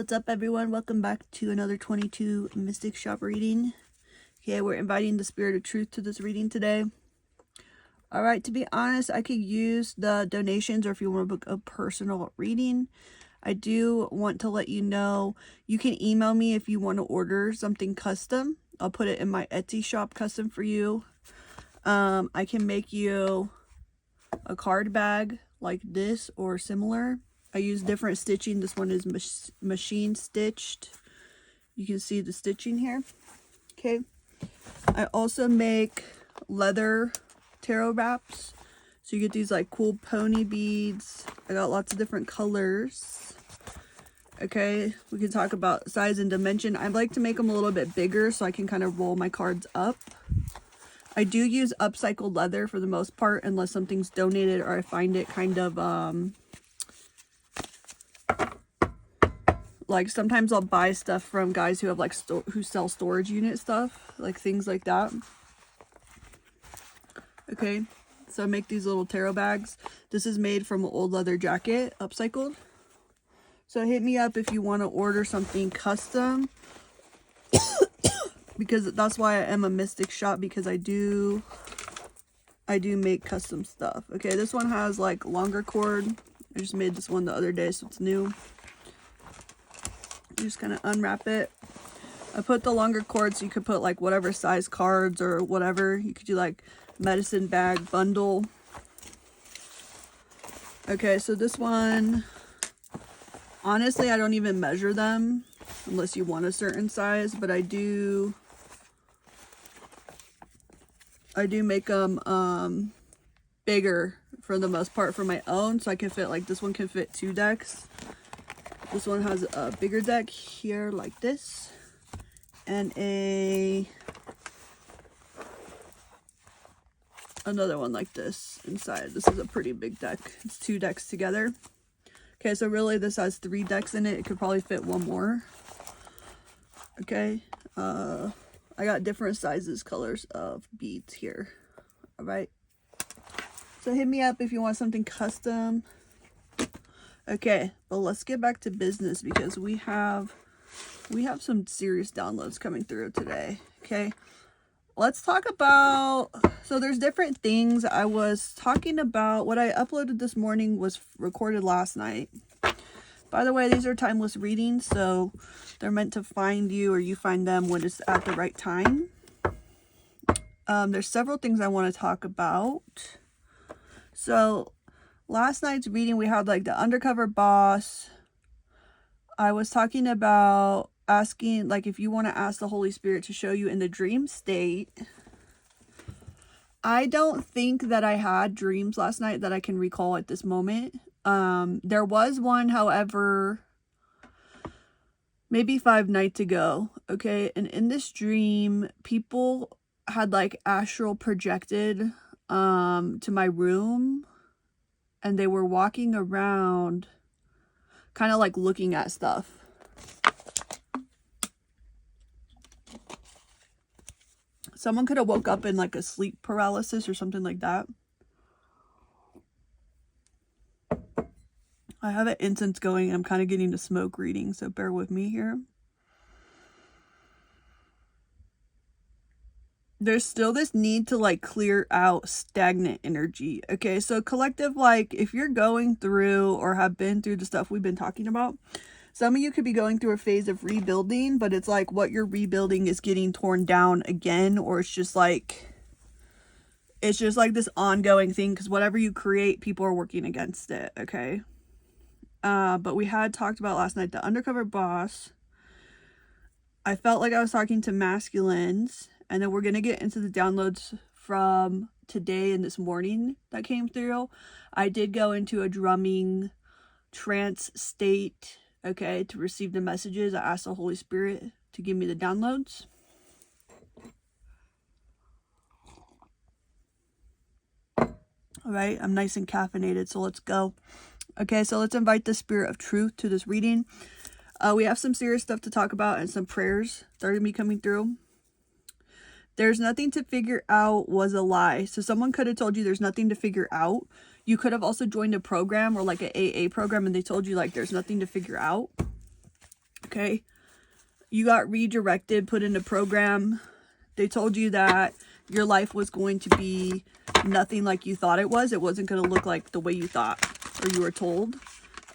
What's up, everyone? Welcome back to another 22 Mystic Shop reading. Okay, we're inviting the Spirit of Truth to this reading today. Alright, to be honest, I could use the donations, or if you want to book a personal reading. I do want to let you know, you can email me if you want to order something custom. I'll put it in my Etsy shop custom for you. I can make you a card bag like this or similar. I use different stitching. This one is machine stitched. You can see the stitching here. Okay. I also make leather tarot wraps. So you get these like cool pony beads. I got lots of different colors. Okay. We can talk about size and dimension. I like to make them a little bit bigger so I can kind of roll my cards up. I do use upcycled leather for the most part, unless something's donated or I find it kind of, like sometimes I'll buy stuff from guys who have like who sell storage unit stuff, like things like that. Okay, so I make these little tarot bags. This is made from an old leather jacket, upcycled. So hit me up if you want to order something custom. Because that's why I am a mystic shop, because I do make custom stuff. Okay, this one has like longer cord. I just made this one the other day, so it's new. You just kind of unwrap it. I put the longer cord so you could put like whatever size cards or whatever. You could do like medicine bag bundle. Okay, so this one, honestly, I don't even measure them unless you want a certain size, but I do make them bigger for the most part for my own, so I can fit, like this one can fit 2 decks. This one has a bigger deck here like this, and another one like this inside. This is a pretty big deck. It's 2 decks together. Okay, so really this has 3 decks in it. It could probably fit 1 more. Okay, I got different sizes, colors of beads here. All right, so hit me up if you want something custom. Okay, but let's get back to business, because we have some serious downloads coming through today. Okay, let's talk about, so there's different things. I was talking about what I uploaded this morning was recorded last night. By the way, these are timeless readings, so they're meant to find you or you find them when it's at the right time. There's several things I want to talk about. So last night's reading, we had like the undercover boss. I was talking about asking, like, if you want to ask the Holy Spirit to show you in the dream state. I don't think that I had dreams last night that I can recall at this moment. There was one, however, maybe 5 nights ago. Okay, and in this dream, people had like astral projected to my room, and they were walking around kind of like looking at stuff. Someone could have woke up in like a sleep paralysis or something like that. I have an incense going. I'm kind of getting the smoke reading, so bear with me here. There's still this need to like clear out stagnant energy. Okay, so collective, like if you're going through or have been through the stuff we've been talking about, some of you could be going through a phase of rebuilding, but it's like what you're rebuilding is getting torn down again, or it's just like this ongoing thing, because whatever you create, people are working against it. Okay, but we had talked about last night the undercover boss. I felt like I was talking to masculines. And then we're going to get into the downloads from today and this morning that came through. I did go into a drumming trance state, okay, to receive the messages. I asked the Holy Spirit to give me the downloads. All right, I'm nice and caffeinated, so let's go. Okay, so let's invite the Spirit of Truth to this reading. We have some serious stuff to talk about and some prayers that are going to be coming through. There's nothing to figure out was a lie. So someone could have told you there's nothing to figure out. You could have also joined a program or like an AA program, and they told you like there's nothing to figure out. Okay. You got redirected, put in a program. They told you that your life was going to be nothing like you thought it was. It wasn't going to look like the way you thought or you were told.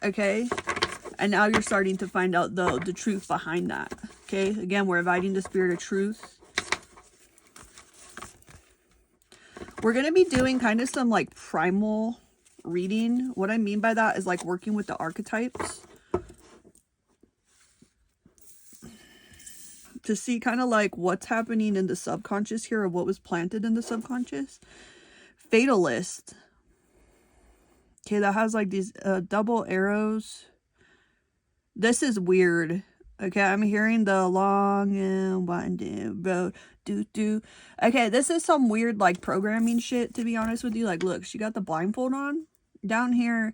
Okay. And now you're starting to find out the truth behind that. Okay. Again, we're inviting the spirit of truth. We're going to be doing kind of some like primal reading. What I mean by that is like working with the archetypes. To see kind of like what's happening in the subconscious here, or what was planted in the subconscious. Fatalist. Okay, that has like these double arrows. This is weird. Okay, I'm hearing the long and winding road. Okay, this is some weird like programming shit, to be honest with you. Like, look, she got the blindfold on. Down here,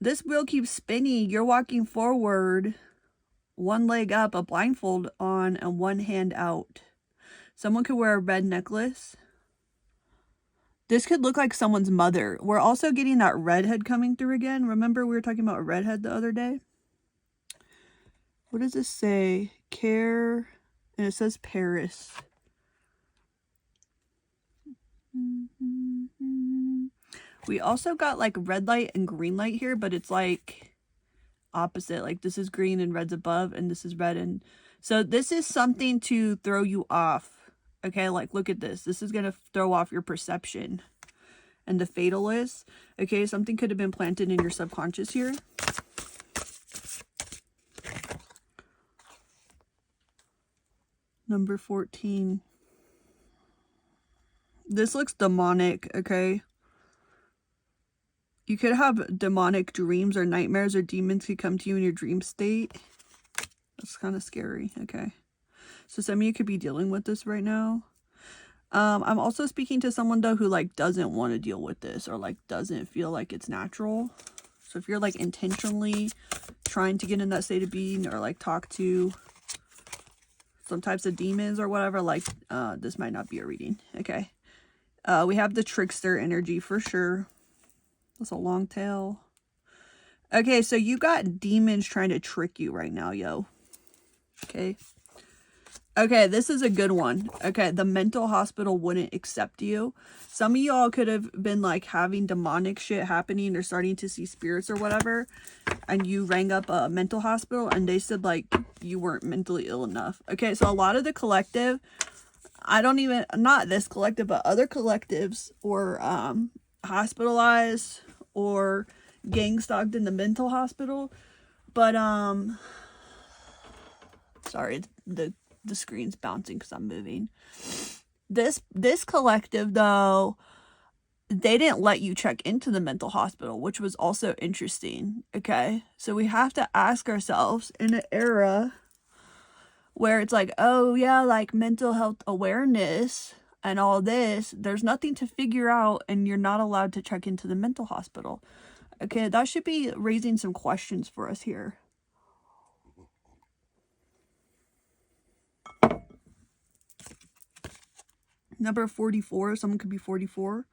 this wheel keeps spinning. You're walking forward, one leg up, a blindfold on, and one hand out. Someone could wear a red necklace. This could look like someone's mother. We're also getting that redhead coming through again. Remember we were talking about a redhead the other day? What does this say? Care, and it says Paris. We also got like red light and green light here, but it's like opposite. Like this is green and red's above, and this is red. And so this is something to throw you off. Okay, like look at this. This is going to throw off your perception. And the fatalist. Okay, something could have been planted in your subconscious here. Number 14. This looks demonic, okay? You could have demonic dreams or nightmares, or demons could come to you in your dream state. That's kind of scary, okay? So some of you could be dealing with this right now. I'm also speaking to someone though who like doesn't want to deal with this, or like doesn't feel like it's natural. So if you're like intentionally trying to get in that state of being, or like talk to some types of demons or whatever, like this might not be a reading. Okay. We have the trickster energy for sure. That's a long tail. Okay, so you got demons trying to trick you right now, yo. Okay. Okay, this is a good one. Okay, the mental hospital wouldn't accept you. Some of y'all could have been like having demonic shit happening, or starting to see spirits or whatever, and you rang up a mental hospital and they said like you weren't mentally ill enough. Okay, so a lot of the collective, not this collective, but other collectives were hospitalized or gang stalked in the mental hospital. But sorry, the screen's bouncing because I'm moving. This collective though, they didn't let you check into the mental hospital, which was also interesting. Okay, so we have to ask ourselves, in an era where it's like, oh yeah, like mental health awareness and all this, there's nothing to figure out and you're not allowed to check into the mental hospital. Okay, that should be raising some questions for us here. Number 44, someone could be 44.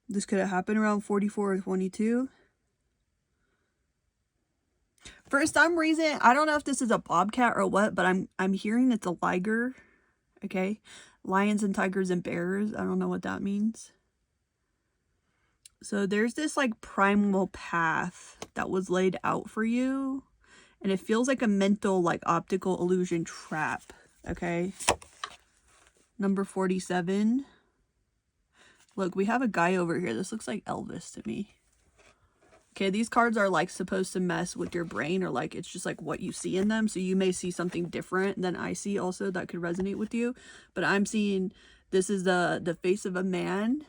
This could have happened around 44 or 22. For some reason, I don't know if this is a bobcat or what, but I'm hearing it's a liger. Okay, lions and tigers and bears. I don't know what that means. So there's this like primal path that was laid out for you, and it feels like a mental like optical illusion trap. Okay. Number 47. Look, we have a guy over here. This looks like Elvis to me. Okay, these cards are like supposed to mess with your brain, or like it's just like what you see in them. So you may see something different than I see also that could resonate with you. But I'm seeing this is the face of a man,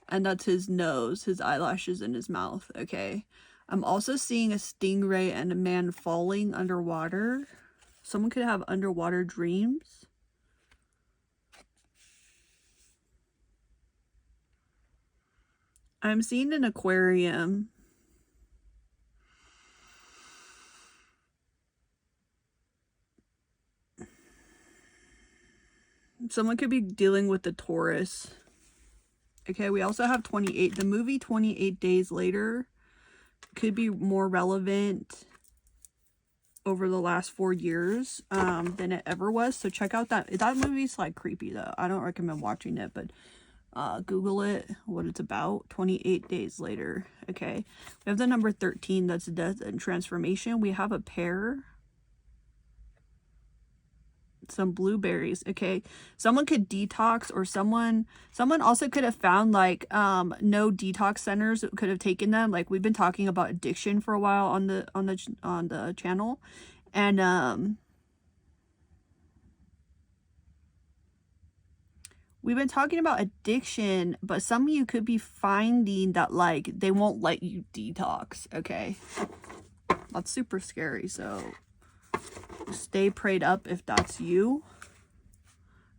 and that's his nose, his eyelashes, and his mouth. Okay. I'm also seeing a stingray and a man falling underwater. Someone could have underwater dreams. I'm seeing an aquarium. Someone could be dealing with the Taurus. Okay, we also have 28. The movie 28 Days Later could be more relevant. over the last 4 years than it ever was. So check out that movie's like creepy though. I don't recommend watching it, but Google it, what it's about. 28 days later. Okay, we have the number 13, that's death and transformation. We have a pear, some blueberries. Okay, someone could detox, or someone also could have found like no detox centers, could have taken them. Like we've been talking about addiction for a while on the channel, and we've been talking about addiction, but some of you could be finding that like they won't let you detox. Okay, that's super scary. So stay prayed up if that's you.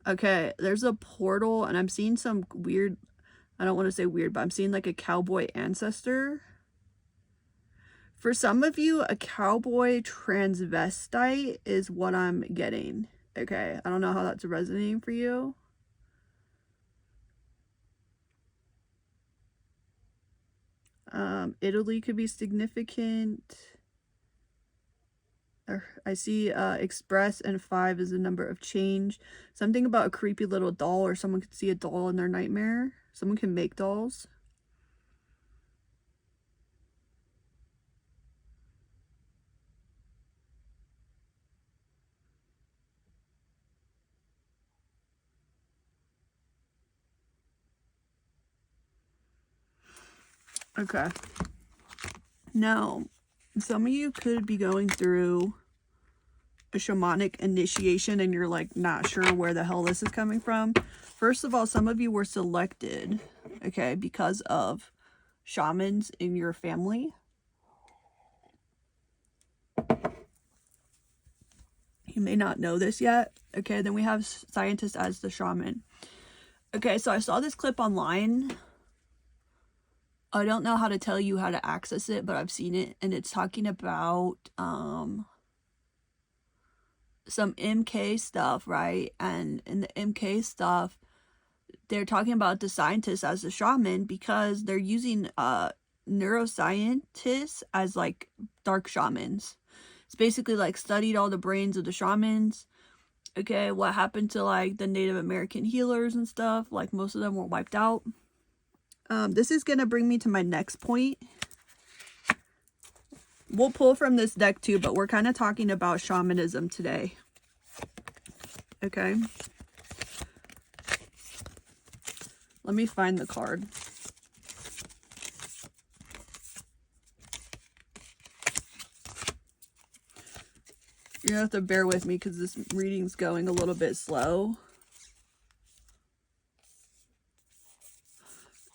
Okay, there's a portal, and I'm seeing some weird, I don't want to say weird, but I'm seeing like a cowboy ancestor. For some of you, a cowboy transvestite is what I'm getting. Okay, I don't know how that's resonating for you. Italy could be significant. I see express and 5 is the number of change. Something about a creepy little doll, or someone could see a doll in their nightmare. Someone can make dolls. Okay. Now, some of you could be going through a shamanic initiation and you're like not sure where the hell this is coming from. First of all, some of you were selected, okay, because of shamans in your family. You may not know this yet. Okay, then we have scientists as the shaman. Okay, so I saw this clip online. I don't know how to tell you how to access it, but I've seen it, and it's talking about some MK stuff, right? And in the MK stuff, they're talking about the scientists as the shaman because they're using neuroscientists as like dark shamans. It's basically like studied all the brains of the shamans. Okay, what happened to like the Native American healers and stuff? Like most of them were wiped out. This is gonna bring me to my next point. We'll pull from this deck too, but we're kind of talking about shamanism today. Okay. Let me find the card. You're gonna have to bear with me because this reading's going a little bit slow.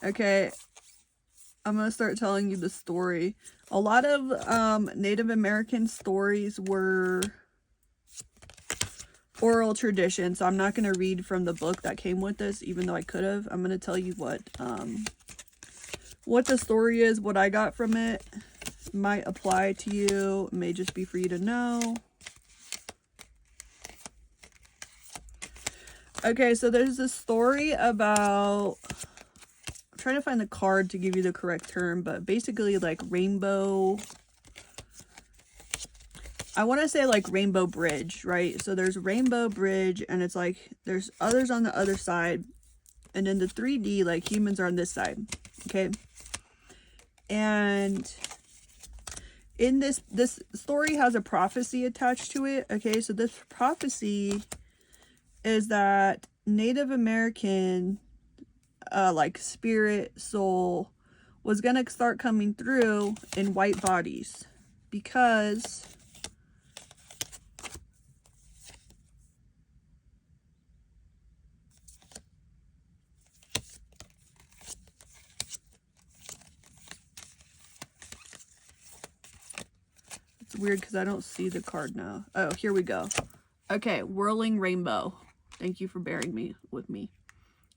Okay, I'm gonna start telling you the story. A lot of Native American stories were oral tradition, so I'm not gonna read from the book that came with this, even though I could have. I'm gonna tell you what the story is, what I got from it. Might apply to you, it may just be for you to know. Okay, so there's this story about, I'm trying to find the card to give you the correct term, but basically like rainbow, I want to say like rainbow bridge, right? So there's rainbow bridge, and it's like there's others on the other side, and in the 3D, like humans are on this side, okay? And in this story has a prophecy attached to it, okay? So this prophecy is that Native American like spirit soul was gonna start coming through in white bodies, because it's weird because I don't see the card now. Oh, here we go. Okay, whirling rainbow. Thank you for bearing with me.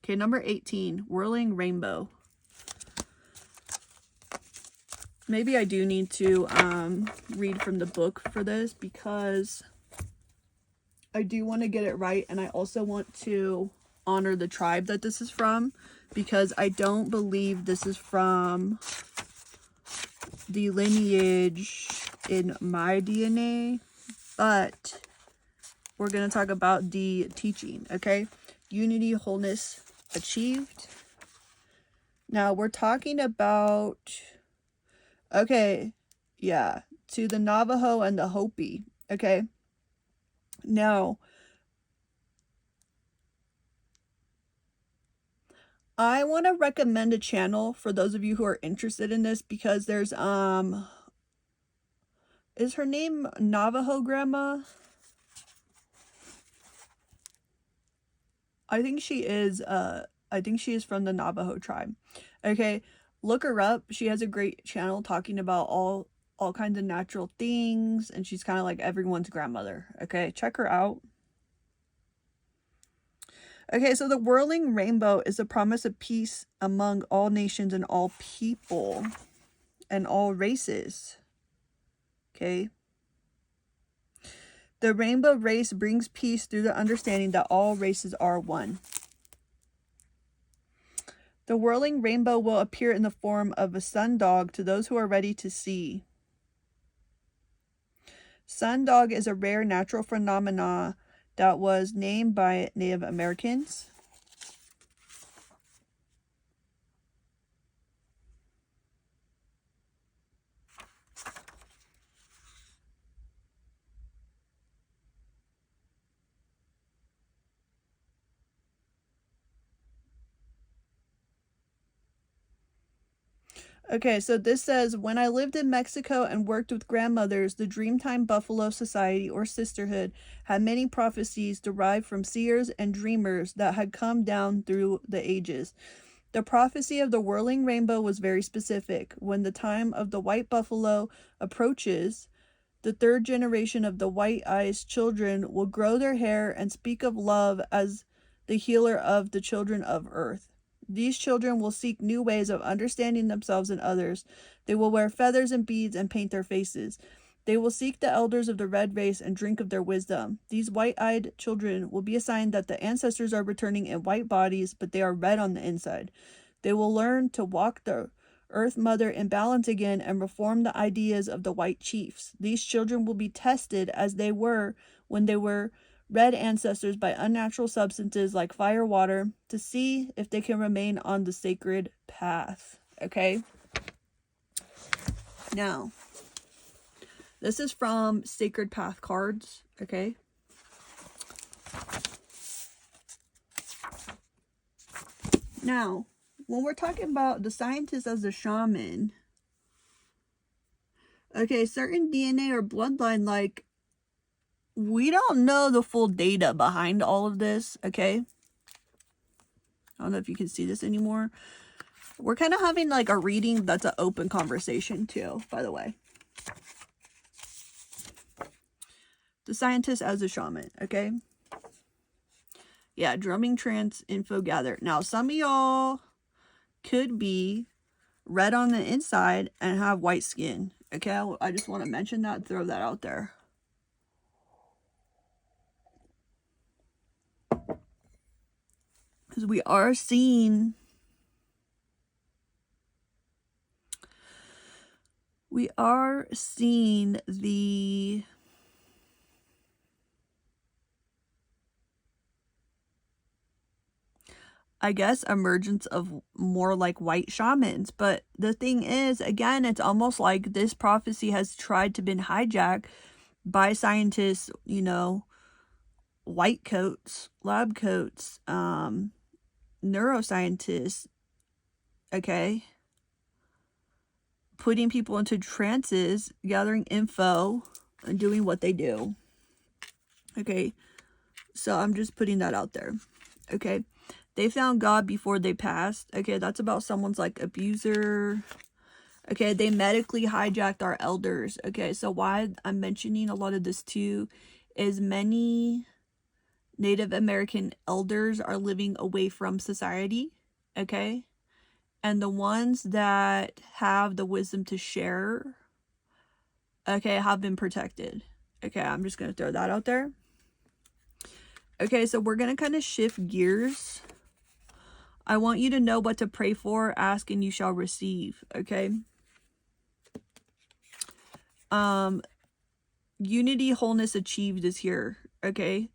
Okay, number 18, whirling rainbow. Maybe I do need to read from the book for this, because I do want to get it right, and I also want to honor the tribe that this is from, because I don't believe this is from the lineage in my DNA. but we're going to talk about the teaching, okay? Unity, wholeness achieved. Now we're talking about, okay, yeah, to the Navajo and the Hopi, okay? Now, I want to recommend a channel for those of you who are interested in this, because there's, is her name Navajo Grandma? I think she is from the Navajo tribe. Okay, look her up. She has a great channel talking about all kinds of natural things, and she's kind of like everyone's grandmother. Okay, check her out. Okay, so the whirling rainbow is a promise of peace among all nations and all people and all races. Okay. The rainbow race brings peace through the understanding that all races are one. The whirling rainbow will appear in the form of a sundog to those who are ready to see. Sundog is a rare natural phenomena that was named by Native Americans. Okay, so this says, when I lived in Mexico and worked with grandmothers, the Dreamtime Buffalo Society or Sisterhood had many prophecies derived from seers and dreamers that had come down through the ages. The prophecy of the whirling rainbow was very specific. When the time of the white buffalo approaches, the third generation of the white-eyed children will grow their hair and speak of love as the healer of the children of earth. These children will seek new ways of understanding themselves and others. They will wear feathers and beads and paint their faces. They will seek the elders of the red race and drink of their wisdom. These white-eyed children will be a sign that the ancestors are returning in white bodies, but they are red on the inside. They will learn to walk the Earth Mother in balance again and reform the ideas of the white chiefs. These children will be tested as they were when they were red ancestors by unnatural substances like fire, water, to see if they can remain on the sacred path. Okay? Now, this is from Sacred Path cards. Okay? Now, when we're talking about the scientist as a shaman, okay, certain DNA or bloodline, like, we don't know the full data behind all of this, okay? I don't know if you can see this anymore. We're kind of having like a reading that's an open conversation too, by the way. The scientist as a shaman, okay? Yeah, drumming trance info gather. Now, some of y'all could be red on the inside and have white skin, okay? I just want to mention that, throw that out there. Because we are seeing the I guess emergence of more like white shamans. But the thing is, again, it's almost like this prophecy has tried to been hijacked by scientists, you know, white coats, lab coats, neuroscientists, okay, putting people into trances, gathering info, and doing what they do. Okay, so I'm just putting that out there. Okay, they found God before they passed. Okay, that's about someone's like abuser. Okay, they medically hijacked our elders. Okay, so why I'm mentioning a lot of this too is many Native American elders are living away from society. Okay, and the ones that have the wisdom to share, okay, have been protected. Okay, I'm just going to throw that out there. Okay, so we're going to kind of shift gears. I want you to know what to pray for. Ask and you shall receive. Okay. unity, wholeness achieved is here. Okay.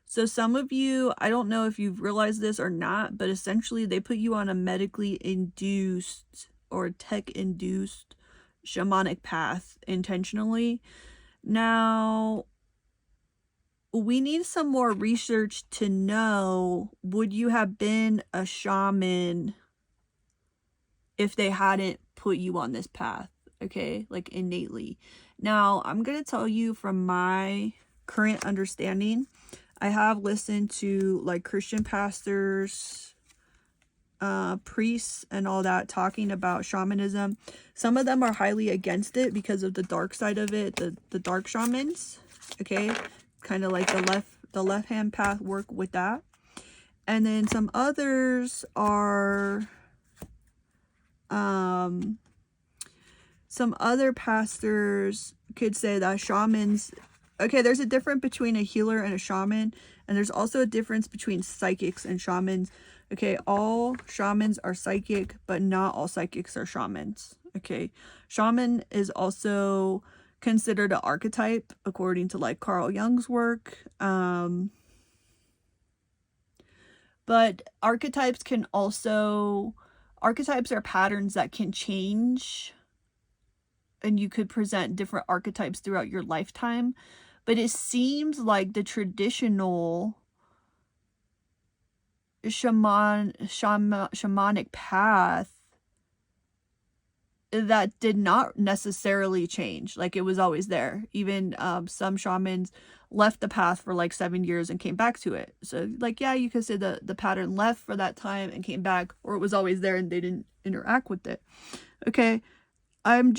So some of you, I don't know if you've realized this or not, but essentially they put you on a medically induced or tech induced shamanic path intentionally. Now, we need some more research to know, would you have been a shaman if they hadn't put you on this path? Okay, like innately. Now, I'm going to tell you from my current understanding, I have listened to like Christian pastors, priests and all that talking about shamanism. Some of them are highly against it because of the dark side of it, the dark shamans. Okay, kind of like the left hand path work with that. And then some others are some other pastors could say that shamans, okay, there's a difference between a healer and a shaman, and there's also a difference between psychics and shamans. Okay, all shamans are psychic, but not all psychics are shamans. Okay, shaman is also considered an archetype according to like Carl Jung's work. But archetypes are patterns that can change, and you could present different archetypes throughout your lifetime. But it seems like the traditional shamanic path that did not necessarily change. Like, it was always there. Even some shamans left the path for like 7 years and came back to it. So like, yeah, you could say the pattern left for that time and came back, or it was always there and they didn't interact with it. Okay, I'm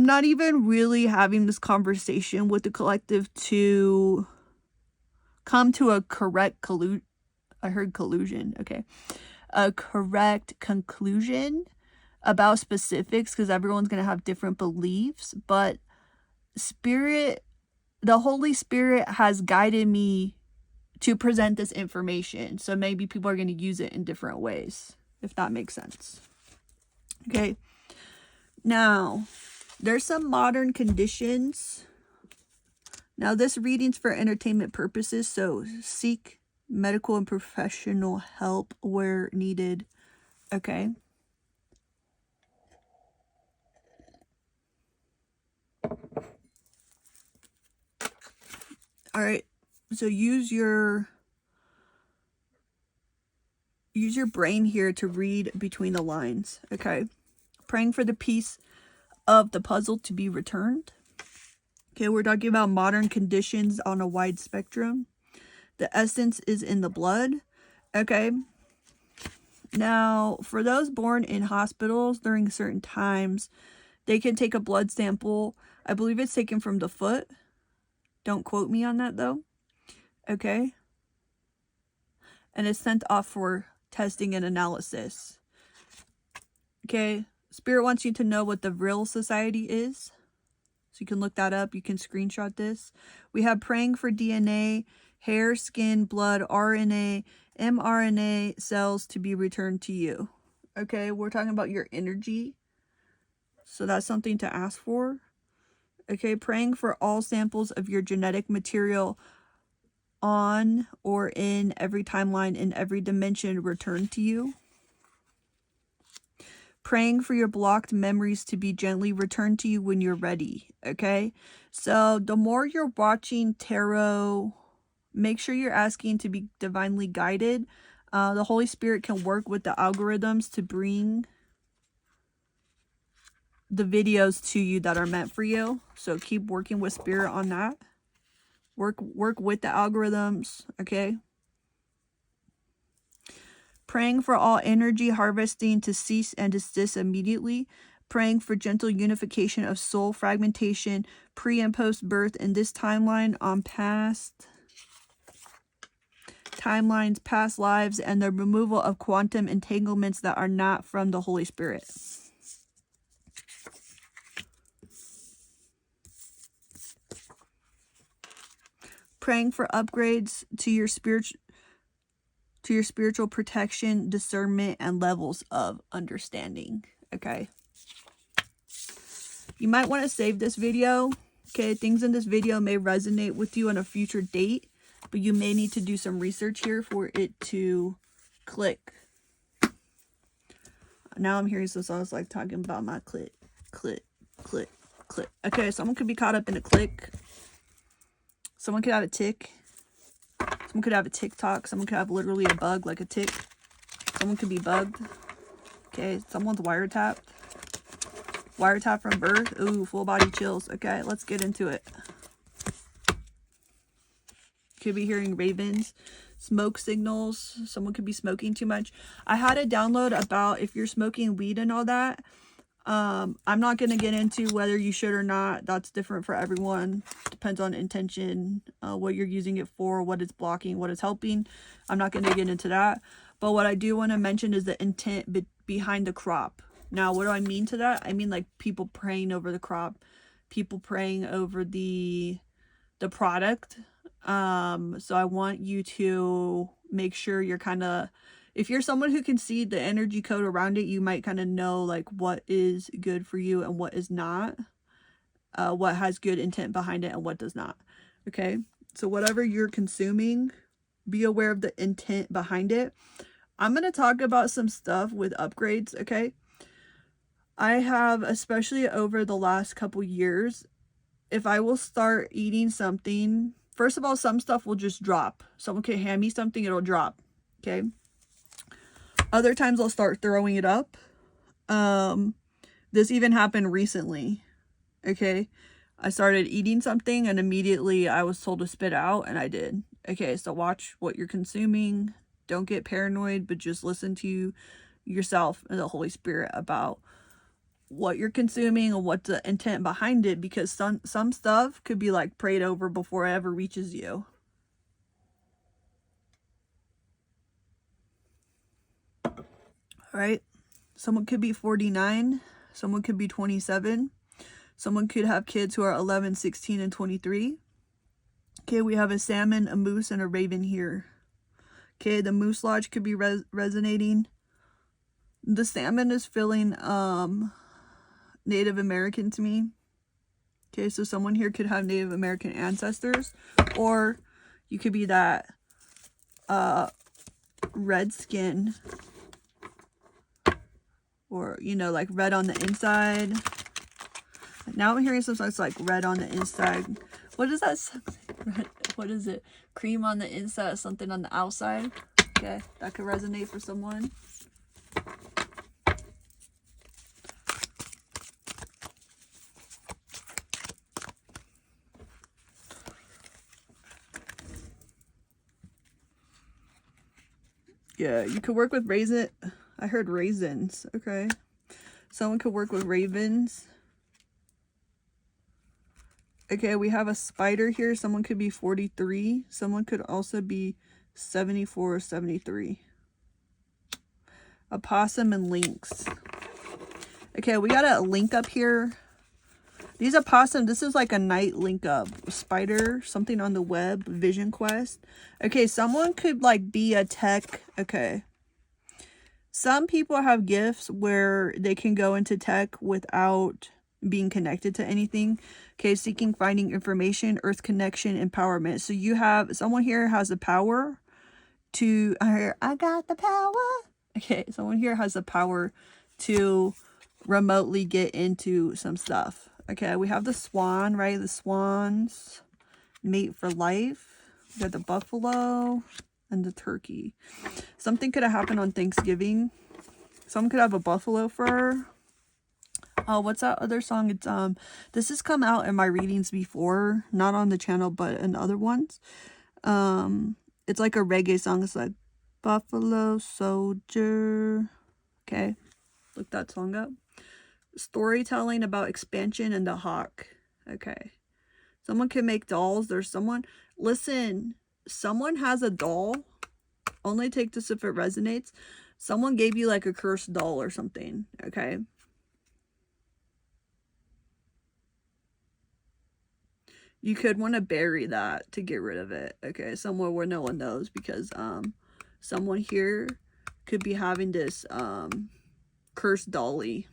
not even really having this conversation with the collective to come to a correct collusion. Okay, a correct conclusion about specifics, because everyone's going to have different beliefs. But the Holy Spirit has guided me to present this information. So maybe people are going to use it in different ways, if that makes sense. Okay. Now, there's some modern conditions. Now, this reading's for entertainment purposes, so seek medical and professional help where needed. Okay. All right. So use your brain here to read between the lines. Okay. Praying for the piece of the puzzle to be returned. Okay, we're talking about modern conditions on a wide spectrum. The essence is in the blood. Okay. Now, for those born in hospitals during certain times, they can take a blood sample. I believe it's taken from the foot. Don't quote me on that though. Okay. And it's sent off for testing and analysis. Okay. Spirit wants you to know what the Vril Society is. So you can look that up. You can screenshot this. We have praying for DNA, hair, skin, blood, RNA, mRNA cells to be returned to you. Okay, we're talking about your energy. So that's something to ask for. Okay, praying for all samples of your genetic material on or in every timeline in every dimension returned to you. Praying for your blocked memories to be gently returned to you when you're ready. Okay, so the more you're watching tarot, make sure you're asking to be divinely guided. The Holy Spirit can work with the algorithms to bring the videos to you that are meant for you. So keep working with Spirit on that. Work with the algorithms. Okay. Praying for all energy harvesting to cease and desist immediately. Praying for gentle unification of soul fragmentation pre and post birth in this timeline on past timelines, past lives, and the removal of quantum entanglements that are not from the Holy Spirit. Praying for upgrades to your spiritual protection, discernment, and levels of understanding. Okay. You might want to save this video Okay, things in this video may resonate with you on a future date, but you may need to do some research here for it to click. Now I'm hearing some songs like talking about my clit, clit, clit, clit. Okay, someone could be caught up in a click. Someone could have a tick. Someone could have a TikTok. Someone could have literally a bug like a tick. Someone could be bugged. Okay, someone's wiretapped. Wiretap from birth. Ooh, full body chills. Okay, let's get into it. Could be hearing ravens. Smoke signals. Someone could be smoking too much. I had a download about if you're smoking weed and all that. I'm not going to get into whether you should or not. That's different for everyone. Depends on intention, what you're using it for, what it's blocking, what it's helping. I'm not going to get into that. But what I do want to mention is the intent behind the crop. Now, what do I mean to that? I mean like people praying over the crop, people praying over the product. So I want you to make sure you're kind of, if you're someone who can see the energy code around it, you might kind of know like what is good for you and what is not, what has good intent behind it and what does not. Okay, so whatever you're consuming, be aware of the intent behind it. I'm going to talk about some stuff with upgrades. Okay, I have, especially over the last couple years, if I will start eating something, first of all, some stuff will just drop. Someone can hand me something, it'll drop. Okay. Other times I'll start throwing it up. This even happened recently. Okay. I started eating something and immediately I was told to spit out and I did. Okay. So watch what you're consuming. Don't get paranoid, but just listen to yourself and the Holy Spirit about what you're consuming and what's the intent behind it, because some stuff could be like prayed over before it ever reaches you. All right, someone could be 49, someone could be 27, someone could have kids who are 11, 16, and 23. Okay, we have a salmon, a moose, and a raven here. Okay, the moose lodge could be resonating. The salmon is feeling Native American to me. Okay, so someone here could have Native American ancestors, or you could be that red skin, or you know, like red on the inside. Now I'm hearing some songs like red on the inside. What is that? Red, what is it? Cream on the inside, something on the outside. Okay, that could resonate for someone. Yeah, you could work with raisin. I heard raisins. Okay. Someone could work with ravens. Okay, we have a spider here. Someone could be 43. Someone could also be 74 or 73. A possum and lynx. Okay, we got a link up here. These opossum, this is like a night link up. Spider, something on the web, vision quest. Okay, someone could like be a tech. Okay. Some people have gifts where they can go into tech without being connected to anything. Okay, seeking, finding information, earth connection, empowerment. So you have, someone here has the power to, I got the power. Okay, someone here has the power to remotely get into some stuff. Okay, we have the swan, right? The swans mate for life. We got the buffalo and the turkey. Something could have happened on Thanksgiving. Someone could have a buffalo fur. Oh, what's that other song? It's this has come out in my readings before, not on the channel, but in other ones. It's like a reggae song. It's like Buffalo Soldier. Okay, look that song up. Storytelling about expansion and the hawk. Okay, someone can make dolls. There's someone, listen, someone has a doll. Only take this if it resonates. Someone gave you like a cursed doll or something. Okay, you could want to bury that to get rid of it. Okay, somewhere where no one knows, because someone here could be having this cursed dolly.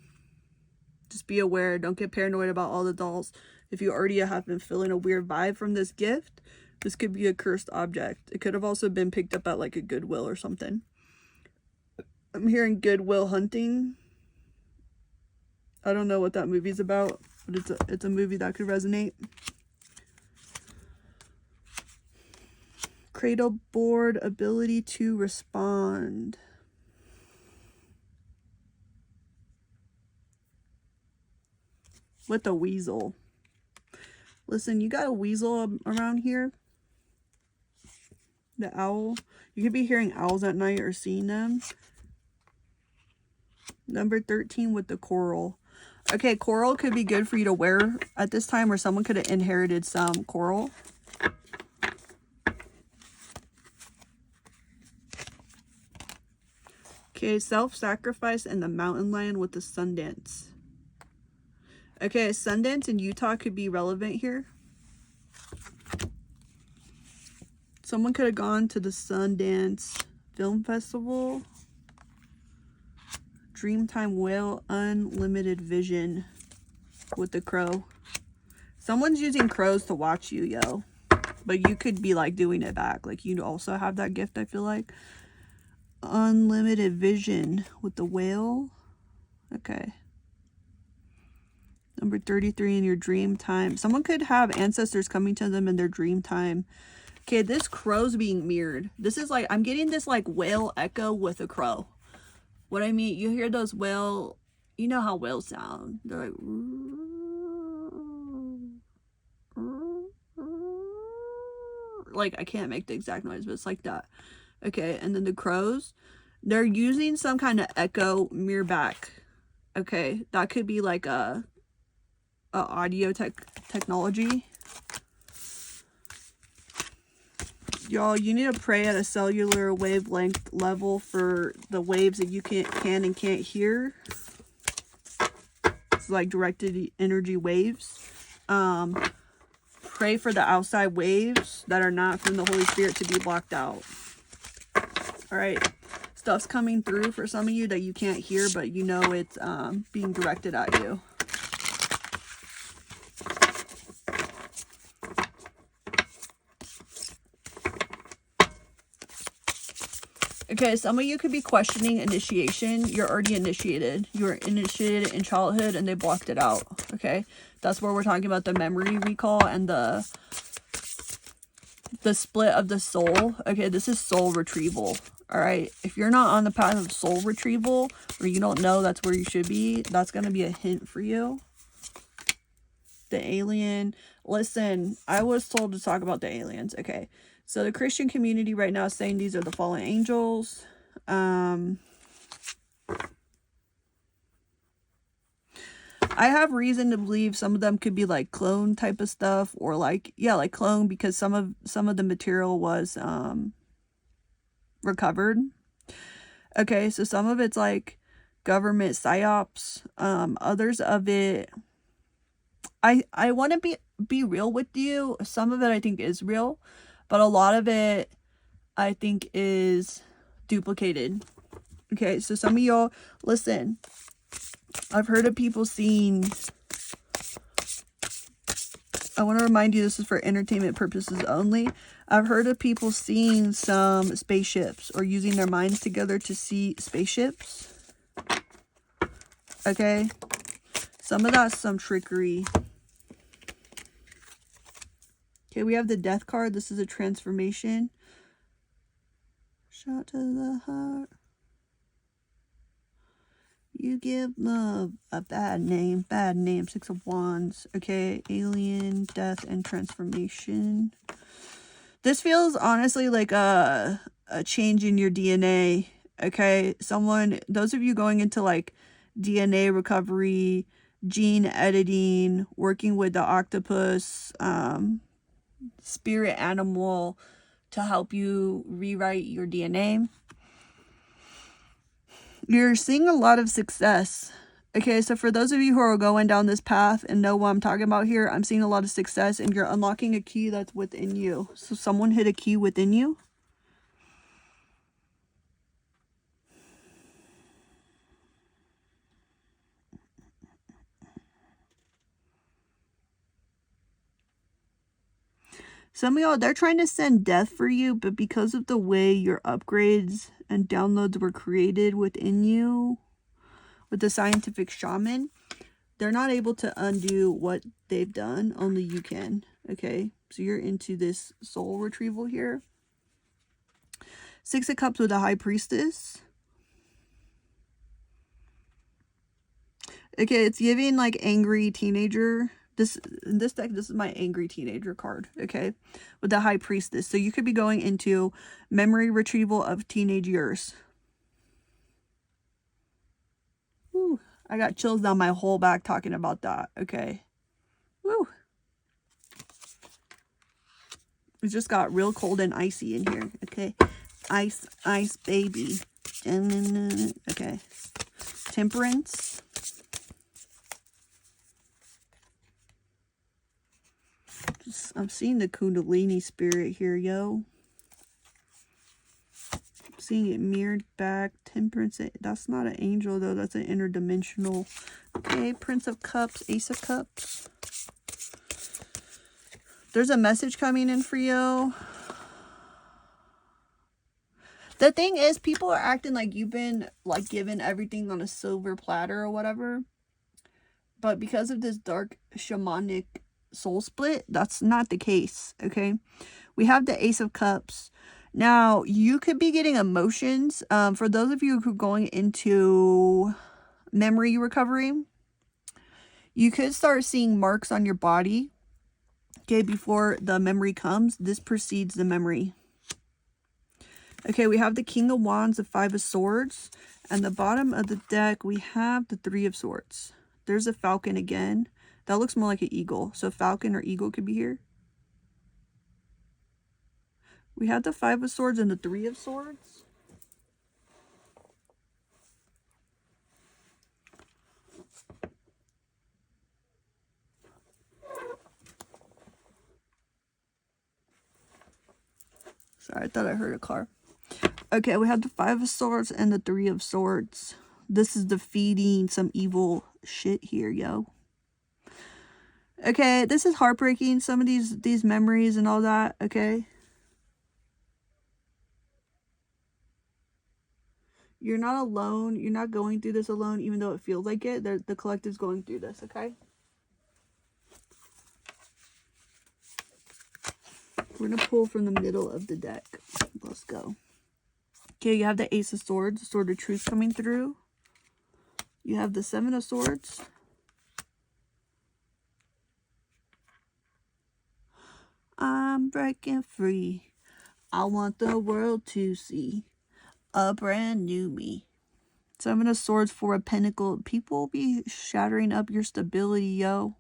Just be aware. Don't get paranoid about all the dolls. If you already have been feeling a weird vibe from this gift, this could be a cursed object. It could have also been picked up at like a Goodwill or something. I'm hearing Goodwill Hunting. I don't know what that movie's about, but it's a movie that could resonate. Cradle board, ability to respond. With a weasel. Listen, you got a weasel around here. The owl. You could be hearing owls at night or seeing them. Number 13 with the coral. Okay, coral could be good for you to wear at this time, or someone could have inherited some coral. Okay, self-sacrifice and the mountain lion with the Sundance. Okay, Sundance in Utah could be relevant here. Someone could have gone to the Sundance Film Festival. Dreamtime Whale, Unlimited Vision with the crow. Someone's using crows to watch you, yo. But you could be like doing it back. Like you also have that gift, I feel like. Unlimited Vision with the whale. Okay. Number 33 in your dream time. Someone could have ancestors coming to them in their dream time. Okay, this crow's being mirrored. This is like, I'm getting this like whale echo with a crow. What I mean, you hear those whale, you know how whales sound. They're like, I can't make the exact noise, but it's like that. Okay, and then the crows, they're using some kind of echo mirror back. Okay, that could be like a audio technology. Y'all, you need to pray at a cellular wavelength level for the waves that you can and can't hear. It's like directed energy waves. Pray for the outside waves that are not from the Holy Spirit to be blocked out. All right, stuff's coming through for some of you that you can't hear, but you know it's being directed at you. Okay, some of you could be questioning initiation. You're already initiated. You were initiated in childhood and they blocked it out. Okay, that's where we're talking about the memory recall and the split of the soul. Okay, this is soul retrieval. All right, if you're not on the path of soul retrieval, or you don't know that's where you should be, that's going to be a hint for you. The alien. Listen, I was told to talk about the aliens. Okay, so the Christian community right now is saying these are the fallen angels. I have reason to believe some of them could be like clone type of stuff, or like, yeah, like clone, because some of the material was recovered. Okay, so some of it's like government psyops. Others of it, I want to be real with you. Some of it I think is real, but a lot of it I think is duplicated. Okay, so some of y'all, listen, I've heard of people seeing, I want to remind you this is for entertainment purposes only. I've heard of people seeing some spaceships or using their minds together to see spaceships. Okay, some of that's some trickery. Okay, we have the death card. This is a transformation. Shot to the heart. You give love a bad name. Bad name. 6 of Wands. Okay, alien, death, and transformation. This feels honestly like a change in your DNA. Okay, those of you going into like DNA recovery, gene editing, working with the octopus, spirit animal to help you rewrite your DNA. You're seeing a lot of success. Okay, so for those of you who are going down this path and know what I'm talking about here, I'm seeing a lot of success and you're unlocking a key that's within you. So someone hit a key within you. Some of y'all, they're trying to send death for you, but because of the way your upgrades and downloads were created within you, with the scientific shaman, they're not able to undo what they've done. Only you can. Okay, so you're into this soul retrieval here. Six of Cups with a High Priestess. Okay, it's giving like angry teenager. In this deck, this is my angry teenager card, okay? With the High Priestess. So you could be going into memory retrieval of teenage years. Woo, I got chills down my whole back talking about that, okay? Woo. It just got real cold and icy in here, okay? Ice, ice, baby. Okay. Temperance. I'm seeing the Kundalini spirit here, yo. I'm seeing it mirrored back. Temperance. That's not an angel, though. That's an interdimensional. Okay, Prince of Cups, Ace of Cups. There's a message coming in for you. The thing is, people are acting like you've been, like, given everything on a silver platter or whatever. But because of this dark shamanic soul split, that's not the case, okay? We have the Ace of Cups. Now, you could be getting emotions. For those of you who are going into memory recovery, you could start seeing marks on your body, okay, before the memory comes. This precedes the memory. Okay, we have the King of Wands, the Five of Swords, and the bottom of the deck, we have the Three of Swords. There's a falcon again. That looks more like an eagle. So falcon or eagle could be here. We have the Five of Swords and the Three of Swords. Sorry, I thought I heard a car. Okay, we have the Five of Swords and the Three of Swords. This is defeating some evil shit here, yo. Okay, this is heartbreaking. Some of these memories and all that, okay? You're not alone. You're not going through this alone, even though it feels like it. The collective's going through this, okay? We're going to pull from the middle of the deck. Let's go. Okay, you have the Ace of Swords, the Sword of Truth coming through. You have the Seven of Swords. I'm breaking free. I want the world to see a brand new me. Seven of Swords, Four of Pentacles. People be shattering up your stability, yo.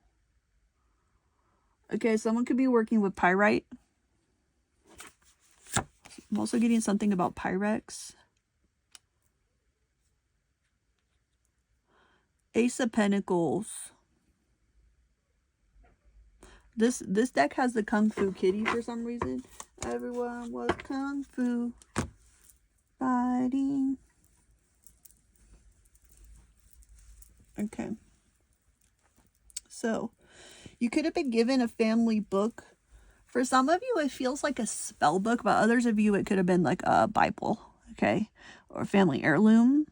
Okay, someone could be working with pyrite. I'm also getting something about Pyrex. Ace of Pentacles. This deck has the Kung Fu Kitty for some reason. Everyone was Kung Fu fighting. Okay. So, you could have been given a family book. For some of you, it feels like a spell book, but others of you, it could have been like a Bible, okay? Or a family heirloom.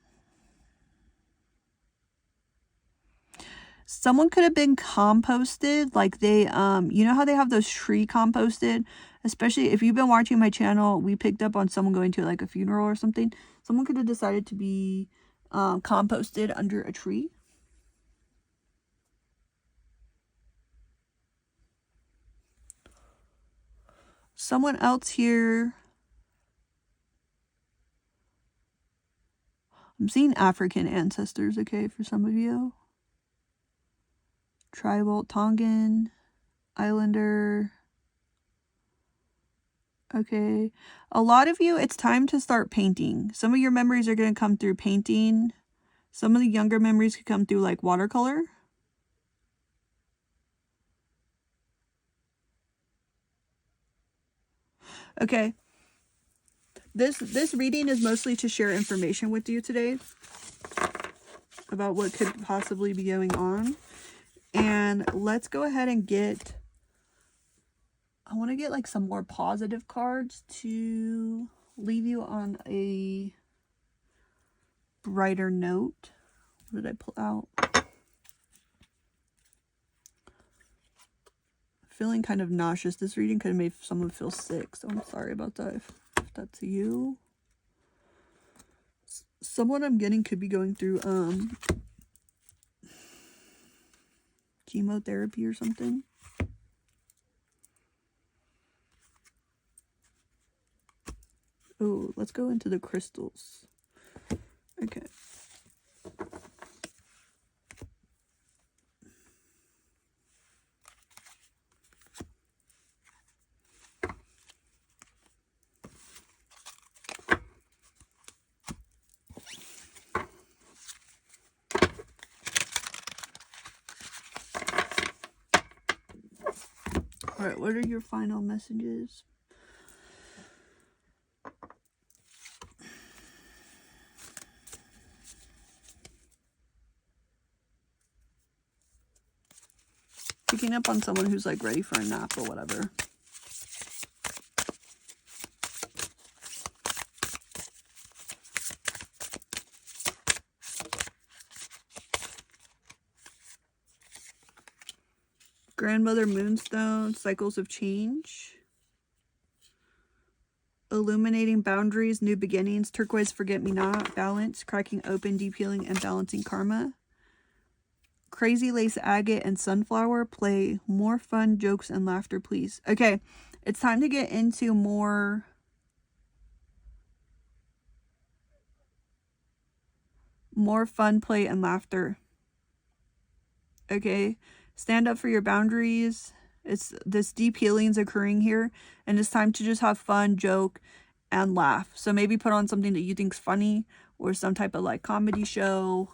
Someone could have been composted, like they, you know how they have those tree composted? Especially if you've been watching my channel, we picked up on someone going to like a funeral or something. Someone could have decided to be composted under a tree. Someone else here. I'm seeing African ancestors, okay, for some of you. Tribal, Tongan, Islander. Okay. A lot of you, it's time to start painting. Some of your memories are going to come through painting. Some of the younger memories could come through like watercolor. Okay. This reading is mostly to share information with you today about what could possibly be going on. And let's go ahead and get I want to get like some more positive cards to leave you on a brighter note. What did I pull out? Feeling kind of nauseous. This reading could have made someone feel sick, so I'm sorry about that if that's you. Someone I'm getting could be going through chemotherapy or something. Oh, let's go into the crystals. Okay. All right, what are your final messages? Picking up on someone who's like ready for a nap or whatever. Grandmother Moonstone, cycles of change. Illuminating boundaries, new beginnings. Turquoise forget-me-not, balance, cracking open, deep healing, and balancing karma. Crazy lace agate and sunflower, play more fun, jokes, and laughter, please. Okay, it's time to get into more fun, play, and laughter. Okay, stand up for your boundaries. It's this deep healing's occurring here, and it's time to just have fun, joke, and laugh. So maybe put on something that you think's funny, or some type of like comedy show.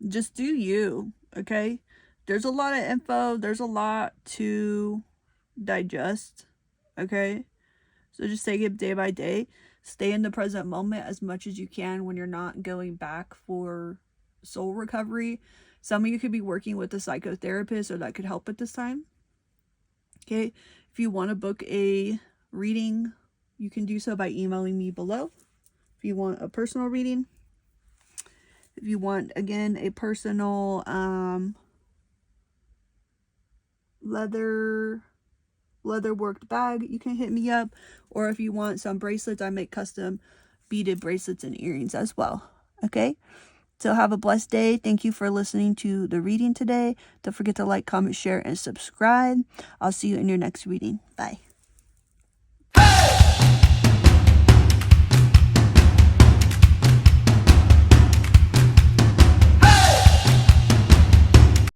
Just do you, okay? There's a lot of info. There's a lot to digest, okay? So just take it day by day. Stay in the present moment as much as you can when you're not going back for soul recovery. Some of you could be working with a psychotherapist, or that could help at this time. Okay, if you want to book a reading, you can do so by emailing me below. If you want a personal reading, if you want, again, a personal leather worked bag, you can hit me up. Or if you want some bracelets, I make custom beaded bracelets and earrings as well. Okay, so have a blessed day. Thank you for listening to the reading today. Don't forget to like, comment, share, and subscribe. I'll see you in your next reading. Bye.